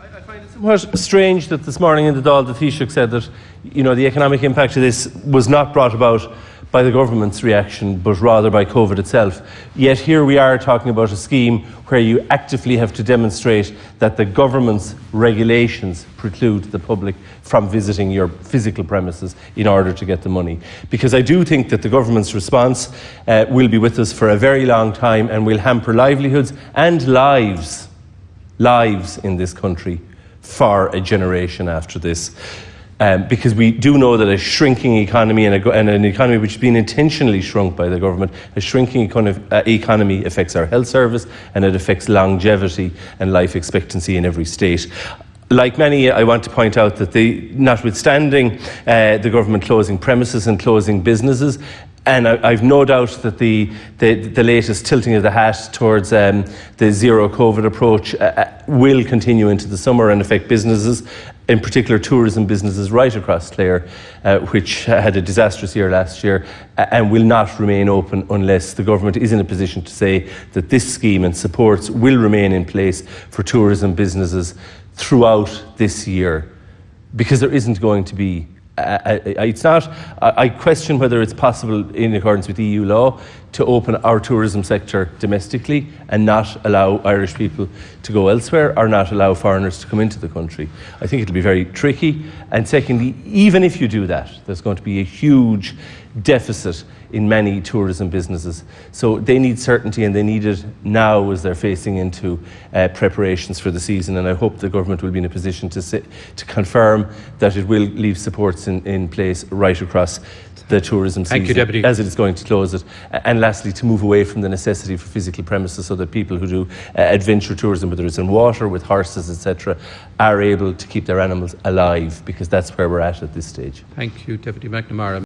I find it somewhat strange that this morning in the Dáil the Taoiseach said that, the economic impact of this was not brought about by the government's reaction, but rather by COVID itself. Yet here we are talking about a scheme where you actively have to demonstrate that the government's regulations preclude the public from visiting your physical premises in order to get the money. Because I do think that the government's response will be with us for a very long time and will hamper livelihoods and lives in this country for a generation after this. Because we do know that a shrinking economy and an economy which has been intentionally shrunk by the government, a shrinking economy affects our health service and it affects longevity and life expectancy in every state. Like many, I want to point out that notwithstanding the government closing premises and closing businesses, and I've no doubt that the latest tilting of the hat towards the zero COVID approach will continue into the summer and affect businesses, in particular tourism businesses right across Clare, which had a disastrous year last year and will not remain open unless the government is in a position to say that this scheme and supports will remain in place for tourism businesses throughout this year, because there isn't going to be I question whether it's possible in accordance with EU law to open our tourism sector domestically and not allow Irish people to go elsewhere or not allow foreigners to come into the country. I think it'll be very tricky. And secondly, even if you do that, there's going to be a huge deficit in many tourism businesses. So they need certainty, and they need it now as they're facing into preparations for the season. And I hope the government will be in a position to confirm that it will leave supports in place right across the tourism season. Thank you, Deputy. As it is going to close it. And lastly, to move away from the necessity for physical premises so that people who do adventure tourism, whether it's in water, with horses, etc., are able to keep their animals alive, because that's where we're at this stage. Thank you, Deputy McNamara.